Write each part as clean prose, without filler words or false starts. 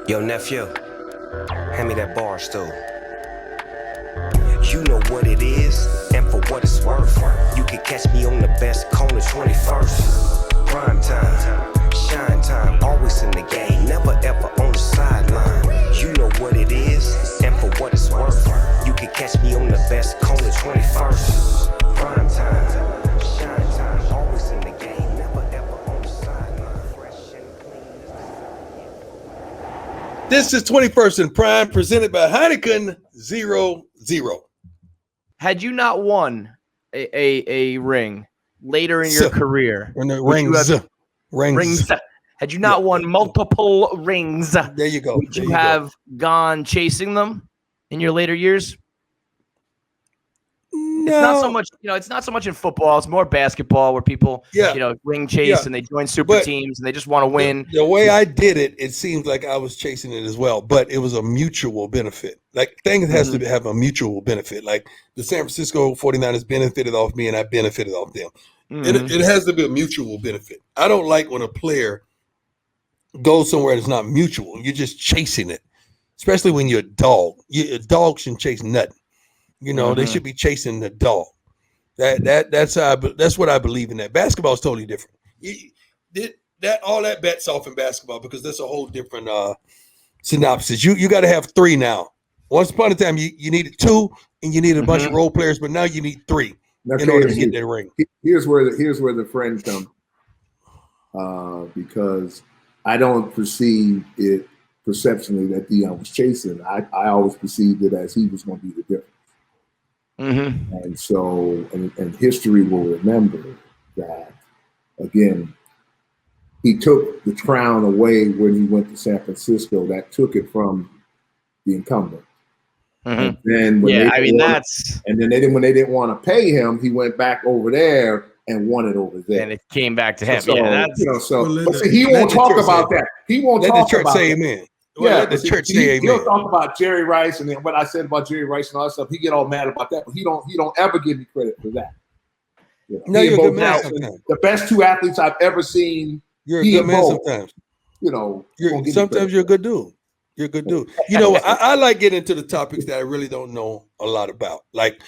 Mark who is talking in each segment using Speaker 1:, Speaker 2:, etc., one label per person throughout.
Speaker 1: Yo, nephew, hand me that bar stool. You know what it is, and for what it's worth. You can catch me on the best corner 21st. Prime time, shine time, always in the game, never ever on the sideline. You know what it is, and for what it's worth. You can catch me on the best corner 21st. Prime time, shine time, always in the game, never ever on the sideline. Fresh and clean.
Speaker 2: This is 21st and Prime, presented by Heineken 0-0.
Speaker 3: Had you not won a ring later in your career,
Speaker 2: rings.
Speaker 3: Had you not won multiple rings,
Speaker 2: there you go.
Speaker 3: Would you have gone chasing them in your later years?
Speaker 2: No.
Speaker 3: It's not so much, it's not so much in football. It's more basketball where people, ring chase and they join super teams and they just want to win.
Speaker 2: The way I did it, it seems like I was chasing it as well, but it was a mutual benefit. Like things has to have a mutual benefit. Like the San Francisco 49ers benefited off me and I benefited off them. It has to be a mutual benefit. I don't like when a player goes somewhere that's not mutual. You're just chasing it, especially when you're a dog. A dog shouldn't chase nothing. They should be chasing the dog. That's what I believe in. That basketball is totally different. All that bets off in basketball because that's a whole different synopsis. You got to have three now. Once upon a time, you needed two and you needed a bunch of role players, but now you need three in order to get that ring.
Speaker 4: Here's where the friend comes, because I don't perceive it perceptionally that Deion was chasing. I always perceived it as he was going to be the difference. And so, and history will remember that, again, he took the crown away when he went to San Francisco. That took it from the incumbent. And then when they didn't want to pay him, he went back over there and won it over there.
Speaker 3: And it came back to him.
Speaker 4: So, but see, he won't talk about that. He won't talk about that. Let the church say amen.
Speaker 2: Let the church say amen.
Speaker 4: He'll talk about Jerry Rice and then what I said about Jerry Rice and all that stuff. He get all mad about that, but he don't ever give me credit for that.
Speaker 2: No, you're a good man sometimes.
Speaker 4: The best two athletes I've ever seen.
Speaker 2: You're a good man sometimes. Sometimes you're a good dude. You're a good dude. I like getting into the topics that I really don't know a lot about, like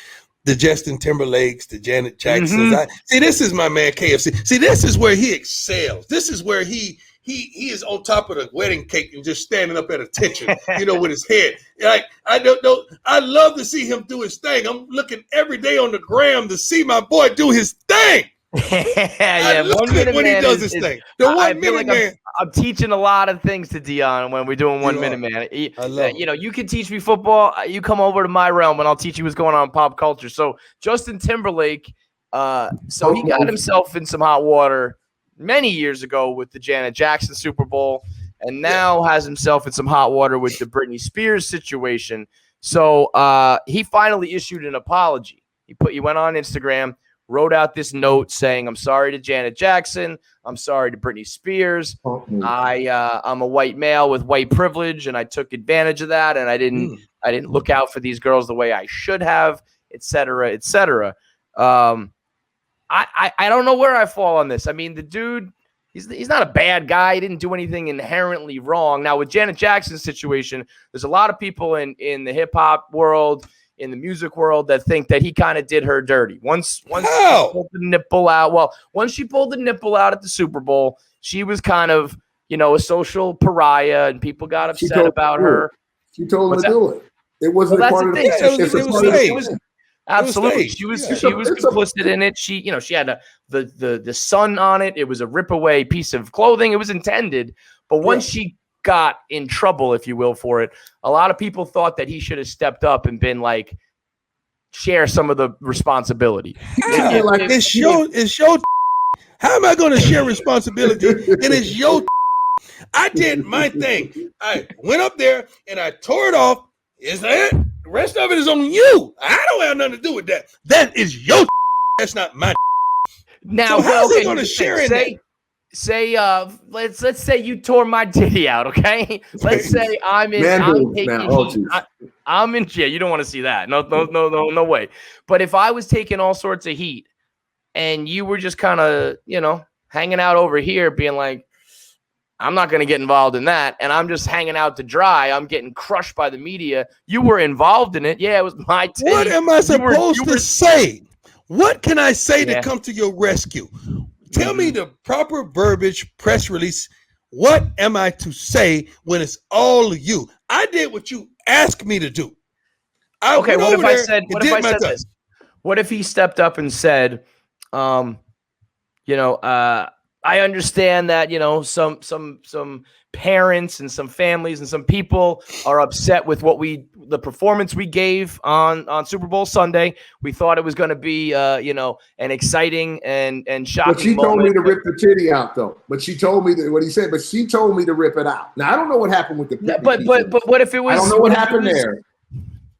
Speaker 2: the Justin Timberlakes, the Janet Jacksons. See, this is my man KFC. See, this is where he excels. This is where he is on top of the wedding cake and just standing up at attention, with his head. Like, I don't know. I love to see him do his thing. I'm looking every day on the gram to see my boy do his thing. I love it when he does his thing. The 1 minute man.
Speaker 3: I'm teaching a lot of things to Deion when we're doing 1 minute man. I love you can teach me football. You come over to my realm and I'll teach you what's going on in pop culture. So Justin Timberlake, so he got himself in some hot water many years ago with the Janet Jackson Super Bowl, and now has himself in some hot water with the Britney Spears situation. So he finally issued an apology. He went on Instagram, wrote out this note saying, "I'm sorry to Janet Jackson. I'm sorry to Britney Spears. I'm a white male with white privilege, and I took advantage of that, and I didn't look out for these girls the way I should have, et cetera, et cetera." I don't know where I fall on this. I mean, the dude, he's not a bad guy. He didn't do anything inherently wrong. Now, with Janet Jackson's situation, there's a lot of people in the hip-hop world, in the music world, that think that he kind of did her dirty. Once she pulled the nipple out, once she pulled the nipple out at the Super Bowl, she was kind of, a social pariah, and people got upset about her.
Speaker 4: She told him to do it. It wasn't a part of the
Speaker 3: Absolutely. She was complicit in it. She had the sun on it. It was a rip away piece of clothing. It was intended. But once she got in trouble, if you will, for it, a lot of people thought that he should have stepped up and been like, share some of the responsibility.
Speaker 2: It's your how am I going to share responsibility? It is your I did my thing. I went up there and I tore it off. Is that it? The rest of it is on you. I don't have nothing to do with that. That is your That's not my
Speaker 3: Now,
Speaker 2: so how's he going to share it?
Speaker 3: Let's say you tore my titty out, okay? Let's say I'm in yeah, you don't want to see that. No way. But if I was taking all sorts of heat and you were just kind of, hanging out over here being like, I'm not going to get involved in that. And I'm just hanging out to dry. I'm getting crushed by the media. You were involved in it. Yeah, it was my team.
Speaker 2: What am I supposed to say? What can I say to come to your rescue? Tell me the proper verbiage, press release. What am I to say when it's all you? I did what you asked me to do.
Speaker 3: Okay, what if I said this? What if he stepped up and said, I understand that, some parents and some families and some people are upset with the performance we gave on Super Bowl Sunday. We thought it was going to be, an exciting and shocking
Speaker 4: But she told me to rip the titty out, though. But she told me what he said, but she told me to rip it out. Now, I don't know what happened with the
Speaker 3: but what if it was?
Speaker 4: I don't know what happened there.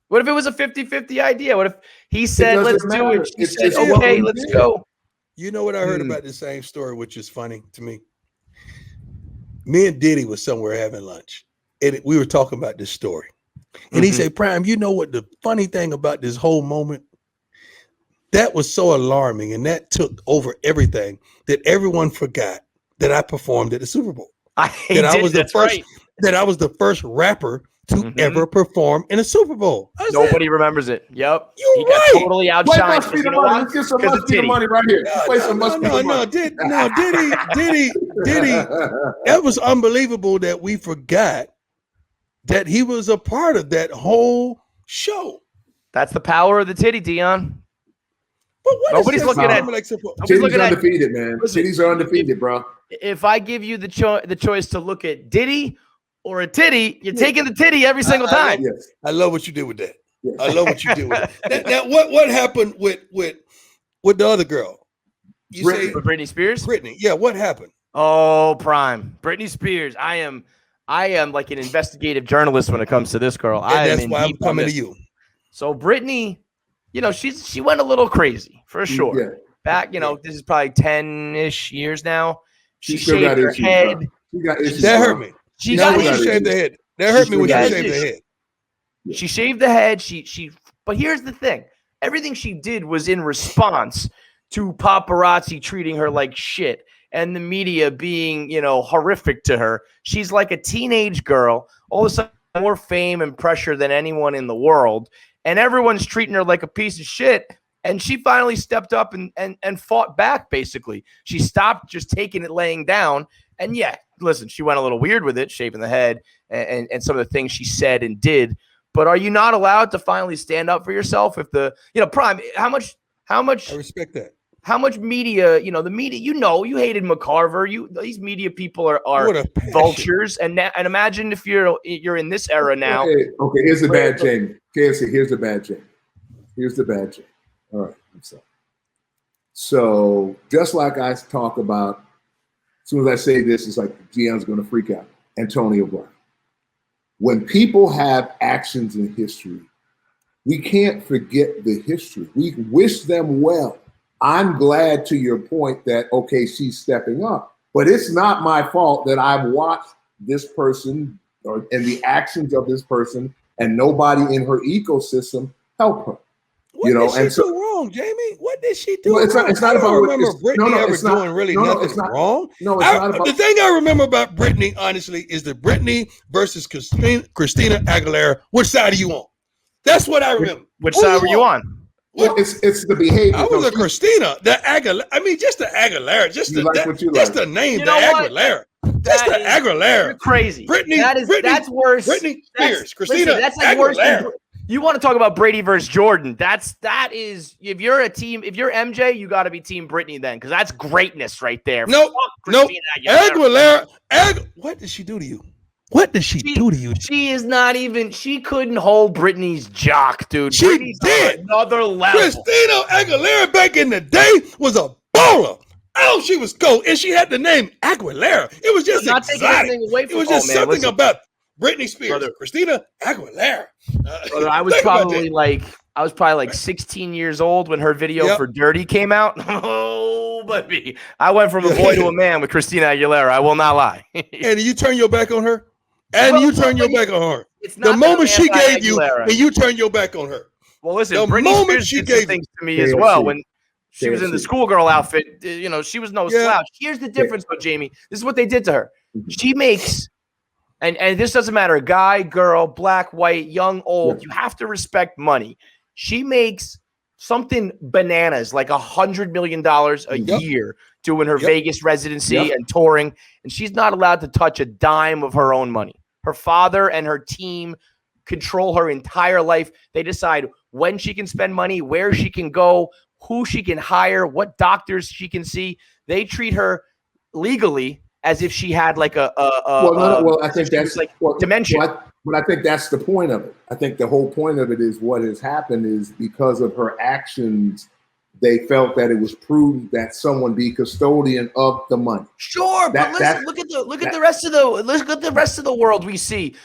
Speaker 3: What if it was a 50-50 idea? What if he said, let's do it? She said, okay, let's go.
Speaker 2: You know what I heard about the same story, which is funny to me? Me and Diddy was somewhere having lunch, and we were talking about this story. And he said, Prime, you know what the funny thing about this whole moment? That was so alarming, and that took over everything that everyone forgot that I performed at the Super Bowl. I was the first rapper to ever perform in a Super Bowl.
Speaker 3: Nobody remembers it. Yep.
Speaker 2: You're right.
Speaker 3: Got totally outshined.
Speaker 4: Let's get some money right here.
Speaker 2: Diddy. That was unbelievable that we forgot that he was a part of that whole show.
Speaker 3: That's the power of the titty, Dion.
Speaker 2: But
Speaker 3: nobody's looking at
Speaker 4: Titties undefeated, man. Titties are undefeated, bro.
Speaker 3: If I give you the choice to look at Diddy or a titty, you're taking the titty every single time.
Speaker 2: Yes. I love what you did with that. Yes. I love what you did with that. Now, what happened with the other girl? You say
Speaker 3: Britney Spears?
Speaker 2: Britney. Yeah, what happened?
Speaker 3: Oh, Prime. Britney Spears. I am like an investigative journalist when it comes to this girl.
Speaker 2: And that's why I'm coming to you.
Speaker 3: So Britney, she went a little crazy for sure. Yeah. Back, this is probably 10-ish years now. She shaved her head.
Speaker 2: That hurt me. She shaved the head. That hurt me when she shaved the head.
Speaker 3: She shaved the head. But here's the thing. Everything she did was in response to paparazzi treating her like shit and the media being, horrific to her. She's like a teenage girl, all of a sudden more fame and pressure than anyone in the world. And everyone's treating her like a piece of shit. And she finally stepped up and fought back, basically. She stopped just taking it laying down. And yeah, listen, she went a little weird with it, shaving the head and some of the things she said and did. But are you not allowed to finally stand up for yourself? If Prime, how much
Speaker 2: I respect that.
Speaker 3: How much media, the media, you hated McCarver. These media people are vultures. And imagine if you're in this era now.
Speaker 4: Okay, here's the bad Jamie. Here's the bad Jamie. Here's the bad Jamie. All right, I'm sorry. So just like I talk about, as soon as I say this, it's like Dion's going to freak out. Antonio Brown. When people have actions in history, we can't forget the history. We wish them well. I'm glad, to your point, that, okay, she's stepping up. But it's not my fault that I've watched this person and the actions of this person and nobody in her ecosystem help her.
Speaker 2: What did she do wrong, Jamie? What did she do?
Speaker 4: Well, it's not about.
Speaker 2: Remember Britney ever doing really nothing wrong?
Speaker 4: No, it's not about.
Speaker 2: The thing I remember about Britney, honestly, is the Britney versus Christina Aguilera. Which side are you on? That's what I remember.
Speaker 3: Which side were you on?
Speaker 4: Well, it's the behavior.
Speaker 2: I was a Christina. The Aguilera. I mean, just the Aguilera. Just the name. The Aguilera. Just the Aguilera.
Speaker 3: You're crazy.
Speaker 2: Britney.
Speaker 3: That's worse.
Speaker 2: Britney Spears. Christina.
Speaker 3: That's like worse than. You want to talk about Brady versus Jordan? That is, if you're MJ, you got to be Team Britney then, because that's greatness right there.
Speaker 2: No. Aguilera. What did she do to you? What did she do to you?
Speaker 3: She is not even. She couldn't hold Britney's jock, dude.
Speaker 2: She
Speaker 3: Britney's
Speaker 2: did.
Speaker 3: On another level.
Speaker 2: Christina Aguilera back in the day was a baller. Oh, she was gold, and she had the name Aguilera. It was just exotic. It was just something about Britney Spears, Christina Aguilera.
Speaker 3: I was probably like 16 years old when her video for Dirty came out. Oh, baby. I went from a boy to a man with Christina Aguilera. I will not lie.
Speaker 2: And you turn your back on her? You turn your back on her. The moment she gave you, and you turn your back on her.
Speaker 3: Well, listen, Britney Spears did some things to me as well. When She was in the schoolgirl outfit. You know, she was no slouch. Here's the difference, though, Jamie. This is what they did to her. She makes, and this doesn't matter, guy, girl, black, white, young, old. You have to respect money. She makes something bananas, like $100 million a year doing her Vegas residency and touring, and she's not allowed to touch a dime of her own money. Her father and her team control her entire life. They decide when she can spend money, where she can go, who she can hire, what doctors she can see. They treat her legally as if she had like
Speaker 4: I think that's
Speaker 3: like dementia.
Speaker 4: But I think that's the point of it. I think the whole point of it is what has happened is because of her actions, they felt that it was prudent that someone be custodian of the money.
Speaker 3: Sure, but listen, look at the rest of the world we see.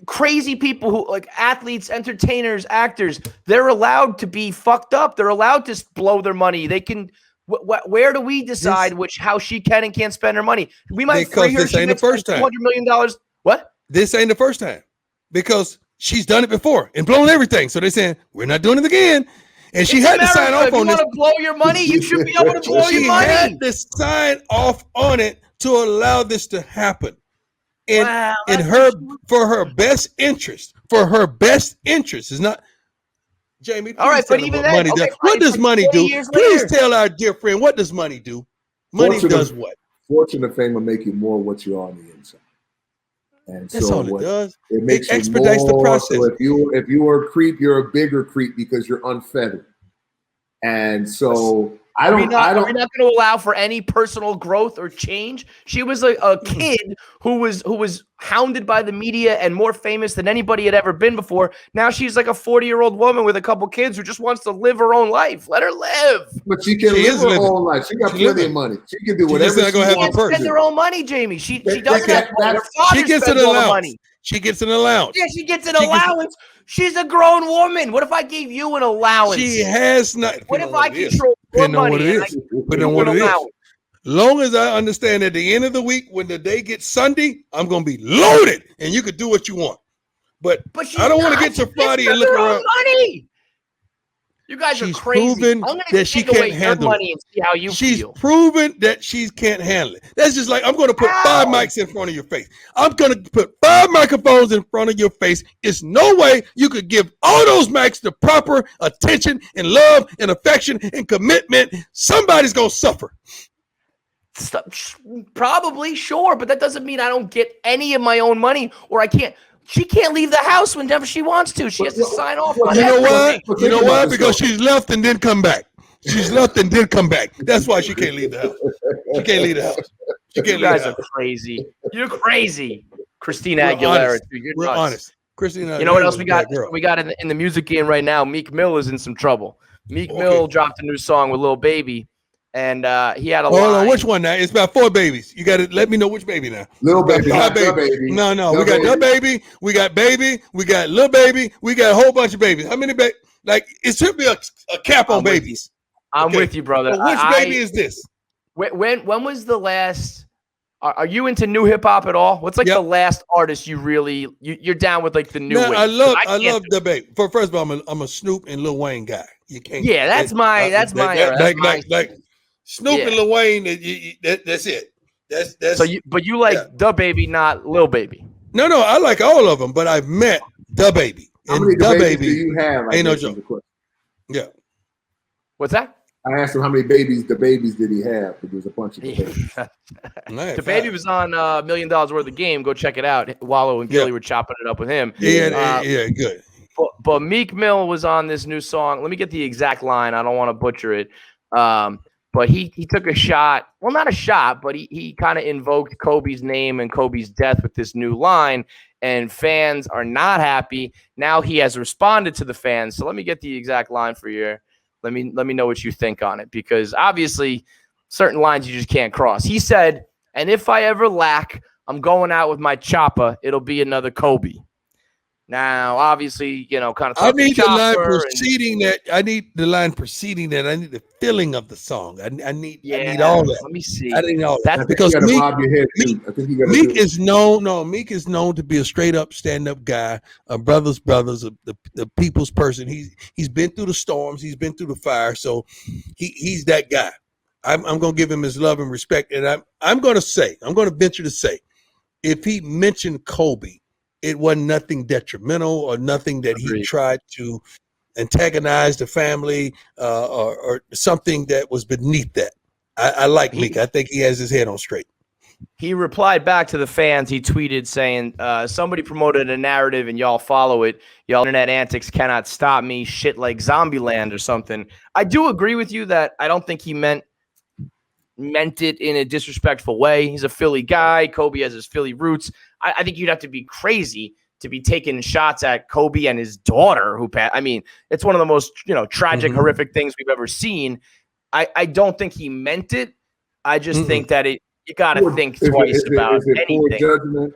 Speaker 3: Crazy people who like athletes, entertainers, actors, they're allowed to be fucked up. They're allowed to blow their money. They can. Where do we decide how she can and can't spend her money? We might free her.
Speaker 2: This ain't the first time.
Speaker 3: $200 million. What?
Speaker 2: This ain't the first time because she's done it before and blown everything. So they're saying we're not doing it again. And she had to sign off on this.
Speaker 3: If you want to blow your money, you should be able to blow your money.
Speaker 2: She had to sign off on it to allow this to happen. And for her best interest. Is not Jamie.
Speaker 3: All right, but even then,
Speaker 2: what does money do? Please tell our dear friend, what does money do? Money does what?
Speaker 4: Fortune and fame will make you more what you are on the inside. And
Speaker 2: that's all it does.
Speaker 4: It makes
Speaker 2: it expedites the process.
Speaker 4: So if you are a creep, you're a bigger creep because you're unfettered. And so Are we not going to
Speaker 3: allow for any personal growth or change? She was a kid who was hounded by the media and more famous than anybody had ever been before. Now she's like a 40-year-old woman with a couple kids who just wants to live her own life. Let her live.
Speaker 4: But she can live her own life. She got plenty of money. She can do whatever she wants.
Speaker 3: She spend her own money, Jamie. She doesn't have her father
Speaker 2: she gets an allowance. She gets an allowance.
Speaker 3: Yeah, she gets an allowance. She's a grown woman. What if I gave you an allowance?
Speaker 2: She has not.
Speaker 3: What if I control your money?
Speaker 2: Long as I understand at the end of the week, when the day gets Sunday, I'm going to be loaded and you could do what you want. But I don't want to get to Friday and look around.
Speaker 3: Money. You guys are crazy.
Speaker 2: Proven that she can't handle
Speaker 3: money and see how you
Speaker 2: She's
Speaker 3: feel.
Speaker 2: proven that she can't handle it. That's just like I'm going to put 5 mics in front of your face. I'm going to put 5 microphones in front of your face. It's no way you could give all those mics the proper attention and love and affection and commitment. Somebody's going to suffer.
Speaker 3: Probably, sure, but that doesn't mean I don't get any of my own money or I can't. She can't leave the house whenever she wants to. She has to sign off on everything.
Speaker 2: You know why? Because she's left and then come back. She's left and then come back. That's why she can't leave the house. She can't leave the house.
Speaker 3: You guys are crazy. You're crazy. Christina Aguilera.
Speaker 2: We're honest. Christina.
Speaker 3: You know what else we got? We got in the music game right now. Meek Mill is in some trouble. Meek Mill dropped a new song with Lil Baby. And he had a line.
Speaker 2: Hold on, which one now? It's about 4 babies. You got to let me know which baby now.
Speaker 4: Little Baby, not
Speaker 2: baby.
Speaker 4: Baby.
Speaker 2: No, we got the baby. We got baby. We got little baby. We got a whole bunch of babies. How many babies? Like it should be a cap on babies.
Speaker 3: I'm with you, brother.
Speaker 2: So which baby is this?
Speaker 3: When was the last? Are you into new hip hop at all? What's like the last artist you really you're down with like the new wave?
Speaker 2: I love the baby. First of all, I'm a Snoop and Lil Wayne guy. You can't.
Speaker 3: Yeah, that's my era.
Speaker 2: Like Snoop and Lil Wayne. That's it. That's.
Speaker 3: So you like the baby, not Lil Baby.
Speaker 2: No, I like all of them, but I've met the baby.
Speaker 4: How many babies do you have?
Speaker 2: Ain't no joke. Yeah.
Speaker 3: What's that?
Speaker 4: I asked him how many babies did he have? Because there's a bunch of babies.
Speaker 3: The baby was on $1 million worth of Game. Go check it out. Wallow and Gilly were chopping it up with him.
Speaker 2: Yeah, good.
Speaker 3: But Meek Mill was on this new song. Let me get the exact line. I don't want to butcher it. But he took a shot. Well, not a shot, but he kind of invoked Kobe's name and Kobe's death with this new line. And fans are not happy. Now he has responded to the fans. So let me get the exact line for you. Let me know what you think on it, because obviously certain lines you just can't cross. He said, "And if I ever lack, I'm going out with my chopper. It'll be another Kobe." Now, obviously, kind of.
Speaker 2: I need the line preceding that. I need the line preceding that. I need the feeling of the song. I need all that.
Speaker 3: Let me see.
Speaker 2: I need all that.
Speaker 4: That's because Meek
Speaker 2: is known. No, Meek is known to be a straight up stand up guy, a brother's the people's person. He's been through the storms. He's been through the fire. So he's that guy. I'm gonna give him his love and respect. And I'm gonna venture to say, if he mentioned Kobe, it wasn't nothing detrimental or nothing that he tried to antagonize the family or something that was beneath that. I like Meek. I think he has his head on straight.
Speaker 3: He replied back to the fans. He tweeted saying, somebody promoted a narrative and y'all follow it. Y'all internet antics cannot stop me. Shit like Zombieland or something. I do agree with you that I don't think he meant it in a disrespectful way. He's a Philly guy. Kobe has his Philly roots. I think you'd have to be crazy to be taking shots at Kobe and his daughter who passed. I mean, it's one of the most, tragic, horrific things we've ever seen. I don't think he meant it. I just think that you got to think twice about anything. Poor
Speaker 4: judgment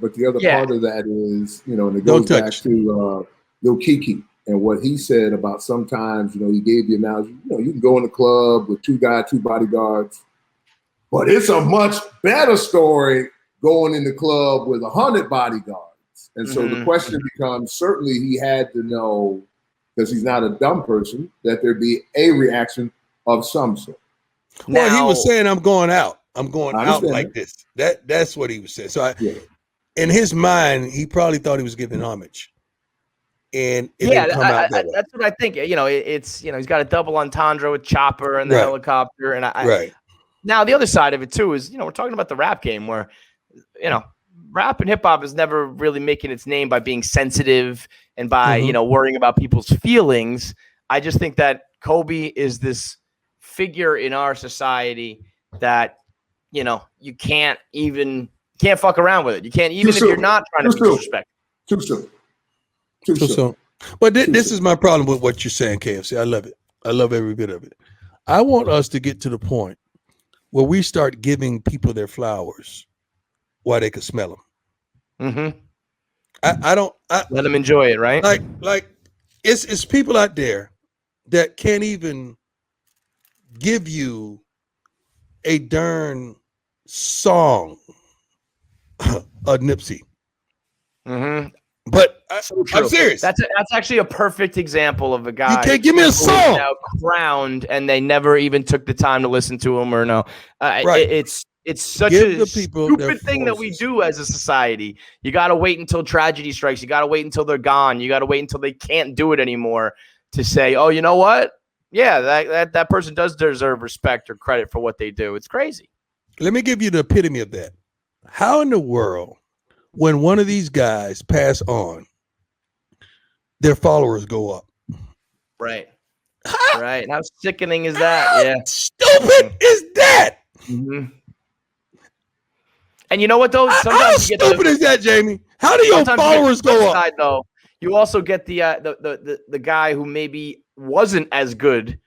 Speaker 4: but the other part of that is, and it goes back to Lil Kiki and what he said about sometimes, he gave the analogy, you can go in the club with two bodyguards, but it's a much better story going in the club with 100 bodyguards. And so the question becomes, certainly he had to know, because he's not a dumb person, that there'd be a reaction of some sort.
Speaker 2: Well, he was saying, I'm going out like this. That's what he was saying. So in his mind, he probably thought he was giving homage. And it didn't come out that way.
Speaker 3: That's what I think. It's he's got a double entendre with Chopper and the helicopter. And now the other side of it too is, we're talking about the rap game where, rap and hip hop is never really making its name by being sensitive and by, worrying about people's feelings. I just think that Kobe is this figure in our society that, you can't fuck around with it. You can't, even if you're not trying to be disrespectful.
Speaker 4: Too soon.
Speaker 2: But this is my problem with what you're saying, KFC. I love it. I love every bit of it. I want us to get to the point where we start giving people their flowers while they can smell them. I don't
Speaker 3: let them enjoy it, right?
Speaker 2: Like it's people out there that can't even give you a darn song of Nipsey. But I'm serious.
Speaker 3: That's actually a perfect example of a guy.
Speaker 2: You can't give me a song.
Speaker 3: Crowned, and they never even took the time to listen to him or no. It's such a stupid thing that we do as a society. You got to wait until tragedy strikes. You got to wait until they're gone. You got to wait until they can't do it anymore to say, oh, you know what? Yeah, that person does deserve respect or credit for what they do. It's crazy.
Speaker 2: Let me give you the epitome of that. How in the world, when one of these guys pass on, their followers go up?
Speaker 3: Right. Right. How sickening is that?
Speaker 2: How stupid is that?
Speaker 3: And you know what, though? Sometimes
Speaker 2: how stupid is that, Jamie? How do your followers go up?
Speaker 3: Though, you also get the guy who maybe wasn't as good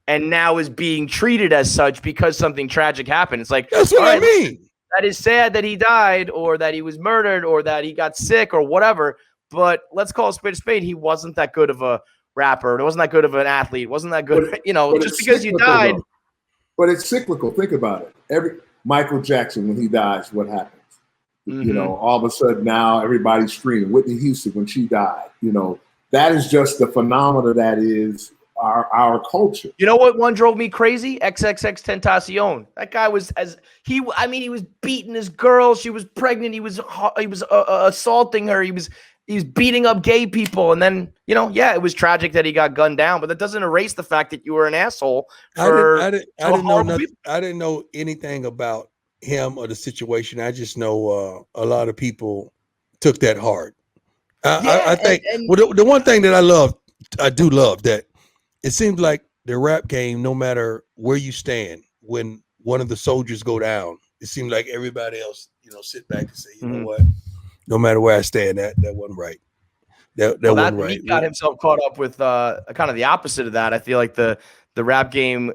Speaker 3: and now is being treated as such because something tragic happened. It's like,
Speaker 2: that's what I mean.
Speaker 3: That is sad that he died or that he was murdered or that he got sick or whatever. But let's call a spade a spade. He wasn't that good of a rapper. It wasn't that good of an athlete. It wasn't that good. But just because you died.
Speaker 4: Though. But it's cyclical. Think about it. Michael Jackson, when he dies, what happens? All of a sudden now everybody's screaming. Whitney Houston, when she died, that is just the phenomena that is our culture.
Speaker 3: You know what one drove me crazy? Xxxtentacion. That guy was he was beating his girl. She was pregnant. He was assaulting her. He was beating up gay people. And then, it was tragic that he got gunned down, but that doesn't erase the fact that you were an asshole. I didn't know nothing.
Speaker 2: I didn't know anything about him or the situation. I just know a lot of people took that hard. I think the one thing that I do love that it seems like the rap game, no matter where you stand, when one of the soldiers go down, it seems like everybody else, sit back and say, you know what, no matter where I stand, that wasn't right. That wasn't right.
Speaker 3: He got himself caught up with kind of the opposite of that. I feel like the rap game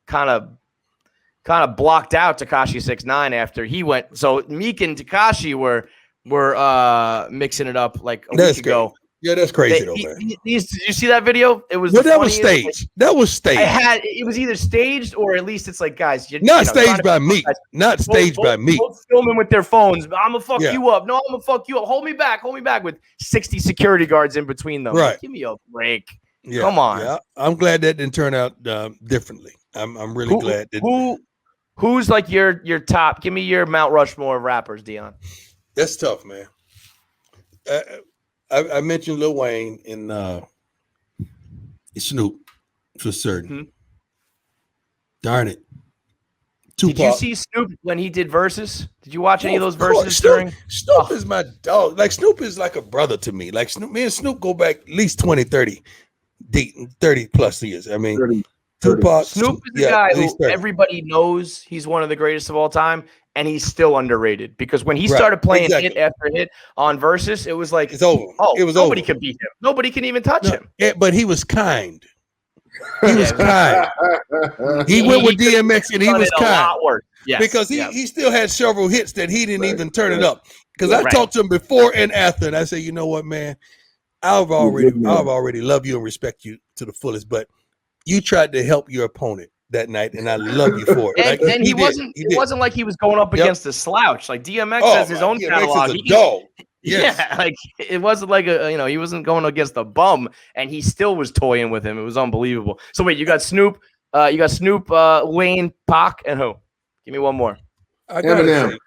Speaker 3: kind of blocked out Tekashi 6ix9ine after he went. So Meek and Tekashi were were mixing it up like a week ago.
Speaker 2: Yeah, that's crazy though, man.
Speaker 3: Did you see that video? It was
Speaker 2: that was staged. That was staged.
Speaker 3: It was either staged or at least it's like, guys,
Speaker 2: staged by me. Not staged by me.
Speaker 3: Both filming with their phones. I'm gonna fuck you up. No, I'm gonna fuck you up. Hold me back with 60 security guards in between them.
Speaker 2: Right.
Speaker 3: Like, give me a break.
Speaker 2: Yeah,
Speaker 3: come on.
Speaker 2: Yeah. I'm glad that didn't turn out differently. I'm really glad that.
Speaker 3: Who's like your top? Give me your Mount Rushmore of rappers, Dion.
Speaker 2: That's tough, man. I mentioned Lil Wayne and Snoop for certain.
Speaker 3: Mm-hmm.
Speaker 2: Darn it.
Speaker 3: Tupac. Did you see Snoop when he did verses? Did you watch any of those verses
Speaker 2: Snoop is my dog. Like Snoop is like a brother to me. Like me and Snoop go back at least 20, 30 plus years. I mean, 30. Tupac.
Speaker 3: Snoop is the guy who everybody knows he's one of the greatest of all time. And he's still underrated because when he started playing hit after hit on verses, it was like
Speaker 2: it's over.
Speaker 3: Oh, nobody can beat him. Nobody can even touch him.
Speaker 2: But he was kind. He was kind. He went with DMX and he was kind. Yes, because he still had several hits that he didn't even turn it up. Because I talked to him before and after, and I said, you know what, man, I've already loved you and respect you to the fullest, but you tried to help your opponent that night, and I love you for it.
Speaker 3: And it wasn't like he was going up against a slouch. Like DMX has his own catalog.
Speaker 2: Yes.
Speaker 3: Yeah, like it wasn't like he wasn't going against a bum, and he still was toying with him. It was unbelievable. So wait, you got Snoop, Wayne, Pac, and who? Give me one more.
Speaker 2: I gotta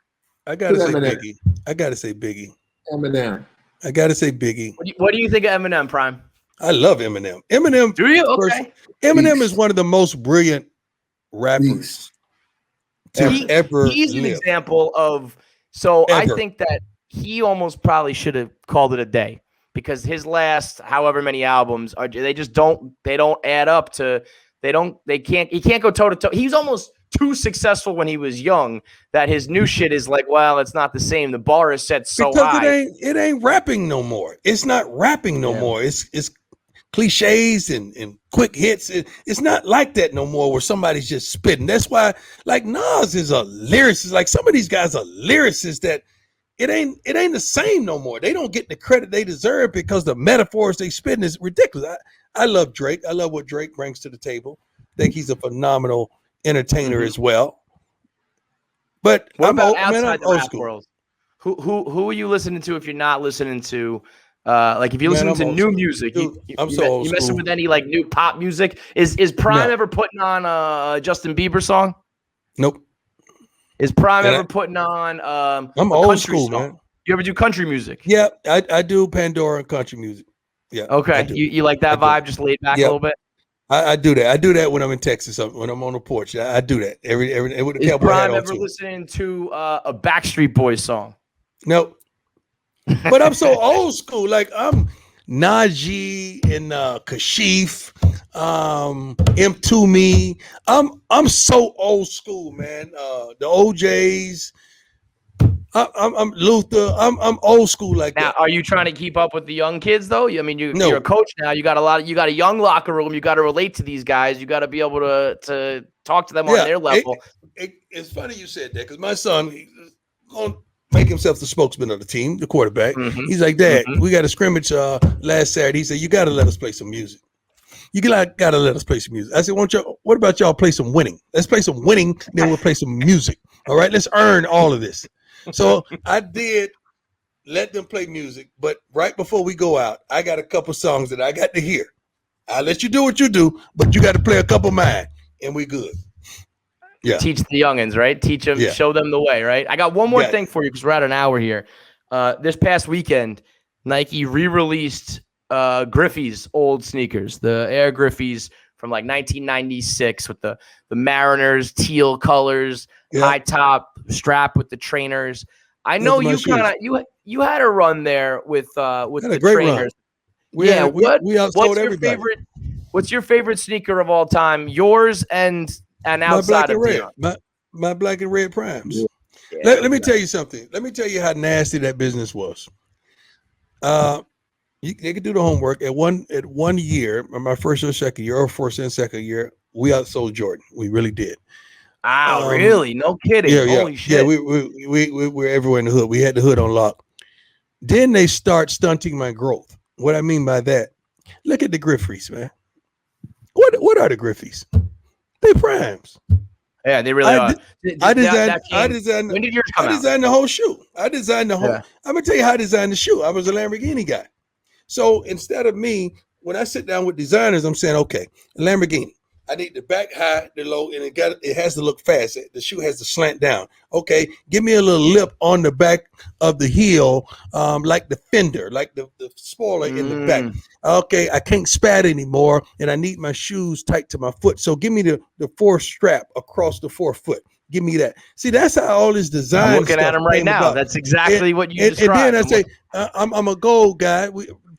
Speaker 2: say Biggie.
Speaker 4: Eminem.
Speaker 2: I gotta say Biggie.
Speaker 3: What do you think of Eminem, Prime?
Speaker 2: I love Eminem. Eminem.
Speaker 3: Do you? Okay.
Speaker 2: Eminem is one of the most brilliant rappers to ever
Speaker 3: He's
Speaker 2: live.
Speaker 3: An example of. So
Speaker 2: Ever.
Speaker 3: I think that he almost probably should have called it a day because his last however many albums they don't add up to. He can't go toe to toe. He's almost too successful when he was young that his new shit is like, well, it's not the same. The bar is set so high.
Speaker 2: It ain't rapping no more. It's not rapping no more. It's cliches and quick hits. It's not like that no more where somebody's just spitting. That's why like Nas is a lyricist. Like some of these guys are lyricists that it ain't the same no more. They don't get the credit they deserve because the metaphors they spitting is ridiculous. I love Drake. I love what Drake brings to the table. I think he's a phenomenal entertainer as well. But
Speaker 3: what about
Speaker 2: outside the rap
Speaker 3: world? Who are you listening to if you're not listening to like if you're listening to new music?
Speaker 2: Dude,
Speaker 3: you messing with any like new pop music? Is Prime ever putting on a Justin Bieber song?
Speaker 2: Nope.
Speaker 3: Is Prime ever putting on
Speaker 2: I'm old school, song? Man.
Speaker 3: You ever do country music?
Speaker 2: Yeah, I do Pandora and country music. Yeah.
Speaker 3: Okay. You like that vibe, just laid back a little bit?
Speaker 2: I do that. I do that when I'm in Texas, when I'm on the porch. I do that.
Speaker 3: Is Prime ever listening to a Backstreet Boys song?
Speaker 2: Nope. But I'm so old school. Like I'm Najee and Kashif, M2Me. I'm so old school, man. The OJs. I'm Luther. I'm old school like
Speaker 3: now,
Speaker 2: that.
Speaker 3: Are you trying to keep up with the young kids though? I mean, you're a coach now. You got a young locker room. You got to relate to these guys. You got to be able to talk to them on their level.
Speaker 2: It's funny you said that because my son he's gonna make himself the spokesman of the team, the quarterback. Mm-hmm. He's like, Dad, we got a scrimmage last Saturday. He said, you got to let us play some music. You got to let us play some music. I said, what about y'all play some winning? Let's play some winning, then we'll play some music. All right, let's earn all of this. So I did let them play music, but right before we go out, I got a couple songs that I got to hear. I'll let you do what you do, but you got to play a couple of mine, and we good. Yeah.
Speaker 3: Teach the youngins, right? Teach them, show them the way, right? I got one more thing for you because we're at an hour here. This past weekend, Nike re-released Griffey's old sneakers, the Air Griffey's from like 1996 with the Mariners teal colors, high top strap with the trainers. I know you kind of you had a run there with the trainers.
Speaker 2: We outsold everybody.
Speaker 3: What's your favorite sneaker of all time? Yours and outside of
Speaker 2: red. My black and red primes. Yeah, let me tell you something. Let me tell you how nasty that business was. They could do the homework. At one year, my first or second year, or first and second year, we outsold Jordan. We really did.
Speaker 3: Wow, really? No kidding.
Speaker 2: Yeah,
Speaker 3: Holy shit.
Speaker 2: Yeah, we were everywhere in the hood. We had the hood on lock. Then they start stunting my growth. What I mean by that, look at the Griffeys, man. What are the Griffeys? They're primes.
Speaker 3: Yeah, they really are.
Speaker 2: I designed.
Speaker 3: When did yours come out?
Speaker 2: I designed the whole shoe. I'm gonna tell you how I designed the shoe. I was a Lamborghini guy. So instead of me, when I sit down with designers, I'm saying, okay, Lamborghini. I need the back high, the low, and it has to look fast. The shoe has to slant down. Okay, give me a little lip on the back of the heel, like the fender, like the spoiler in the back. Okay, I can't spat anymore, and I need my shoes tight to my foot. So give me the fourth strap across the forefoot. Give me that. See, that's how all this design.
Speaker 3: I'm looking at them right now. About. That's exactly what you described.
Speaker 2: And then I say, I'm a gold guy.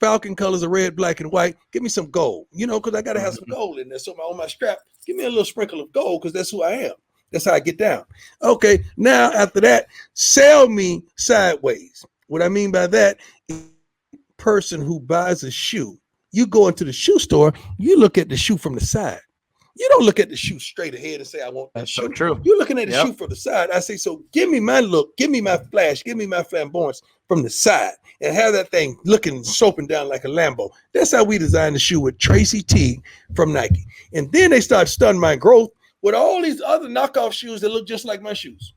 Speaker 2: Falcon colors are red, black, and white. Give me some gold, because I got to have some gold in there. So on my strap, give me a little sprinkle of gold because that's who I am. That's how I get down. Okay, now after that, sell me sideways. What I mean by that is person who buys a shoe, you go into the shoe store, you look at the shoe from the side. You don't look at the shoe straight ahead and say, I want that shoe.
Speaker 3: So true.
Speaker 2: You're looking at the shoe from the side. I say, so give me my look, give me my flash, give me my flamboyance from the side and have that thing looking, soaping down like a Lambo. That's how we designed the shoe with Tracy T from Nike. And then they start stunning my growth with all these other knockoff shoes that look just like my shoes.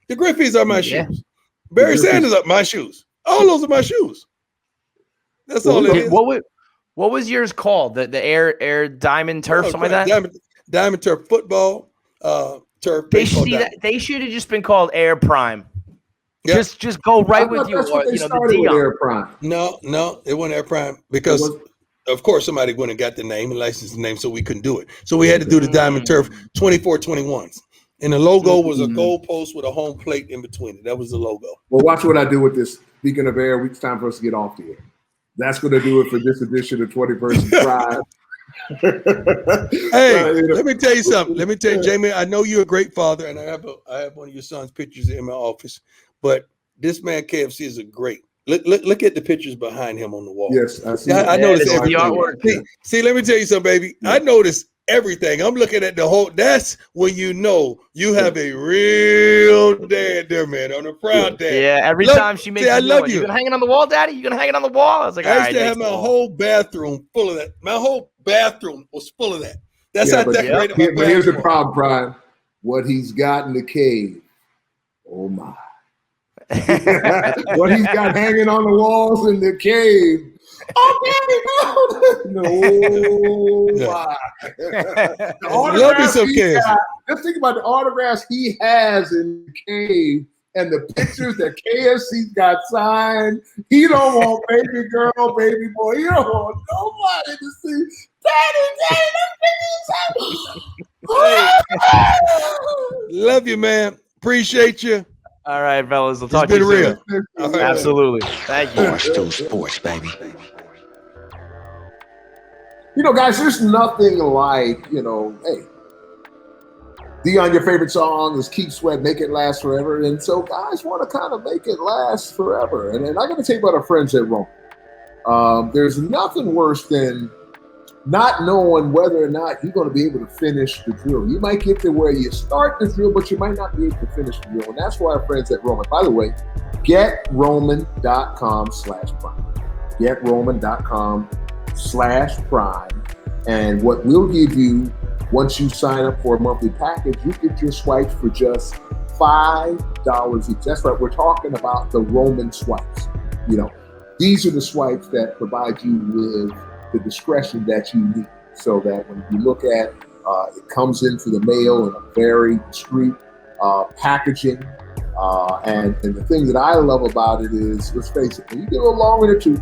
Speaker 2: The Griffeys are my shoes. Barry Sanders are my shoes. All those are my shoes. That's all it is.
Speaker 3: What was yours called? The Air Diamond Turf, something like that?
Speaker 2: Diamond Turf football, turf.
Speaker 3: They should have just been called Air Prime. Yep. Just go right with you. The Dion.
Speaker 4: Air Prime.
Speaker 2: No, it wasn't Air Prime because, of course, somebody went and got the name and licensed the name, so we couldn't do it. So we had to do the Diamond Turf 24-21s. And the logo was a gold post with a home plate in between it. That was the logo.
Speaker 4: Well, watch what I do with this. Speaking of air, it's time for us to get off the air. That's going to do it for this edition of 21st Drive.
Speaker 2: Hey, let me tell you something. Let me tell you, Jamie, I know you're a great father, and I have one of your son's pictures in my office. But this man KFC is a great. Look at the pictures behind him on the wall.
Speaker 4: Yes, I see.
Speaker 2: I noticed everything. The artwork. See, let me tell you something, baby. I noticed everything. I'm looking at the whole. That's when you know you have a real dad there, man. On a proud dad.
Speaker 3: Yeah, every time she makes. I love you. You gonna hang it on the wall, Daddy? You gonna hang it on the wall? I was like,
Speaker 2: I used to have my whole bathroom full of that. My whole bathroom was full of that. That's how decorated.
Speaker 4: But here's the problem, Brian. What he's got in the cave. Oh my. What he's got hanging on the walls in the cave. Oh, baby, no.
Speaker 2: Love me some kids.
Speaker 4: Just think about the autographs he has in the cave and the pictures that KFC got signed. He don't want baby girl, baby boy. He don't want nobody to see.
Speaker 2: Daddy, love you, man. Appreciate you.
Speaker 3: All right, fellas. We'll talk to you soon.
Speaker 2: Real.
Speaker 3: Absolutely. Thank you.
Speaker 1: Barstool Sports, baby.
Speaker 4: Guys, there's nothing like, hey, Dion, your favorite song is Keep Sweat, Make It Last Forever. And so guys want to kind of make it last forever. And I'm going to tell you about our friends at Rome. There's nothing worse than not knowing whether or not you're going to be able to finish the drill. You might get to where you start the drill, but you might not be able to finish the drill. And that's why our friends at Roman, by the way, GetRoman.com/prime. GetRoman.com/prime. And what we'll give you once you sign up for a monthly package, you get your swipes for just $5 each. That's right. We're talking about the Roman swipes. These are the swipes that provide you with the discretion that you need, so that when you look at it comes into the mail in a very discreet packaging. And the thing that I love about it is, let's face it, when you get a little longer in the tooth,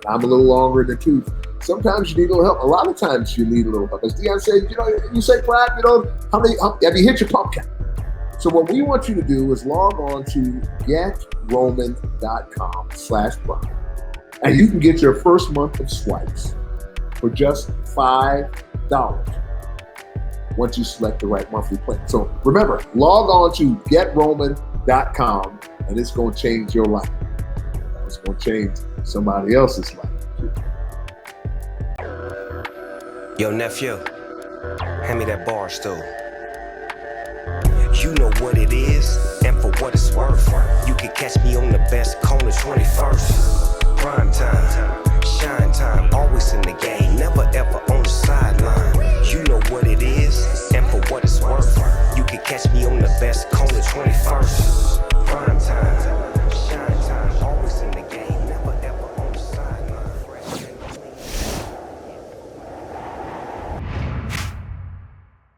Speaker 4: and I'm a little longer in the tooth, sometimes you need a little help. A lot of times you need a little help. As Dion said, you say, Prime, have you hit your pump count? So what we want you to do is log on to GetRoman.com/prime. And you can get your first month of swipes for just $5 once you select the right monthly plan. So remember, log on to GetRoman.com and it's going to change your life. It's going to change somebody else's life too.
Speaker 1: Yo, nephew, hand me that bar stool. You know what it is, and for what it's worth, you can catch me on the best corner, 21st. Prime time, shine time, always in the game, never ever on the sideline. You know what it is, and for what it's worth.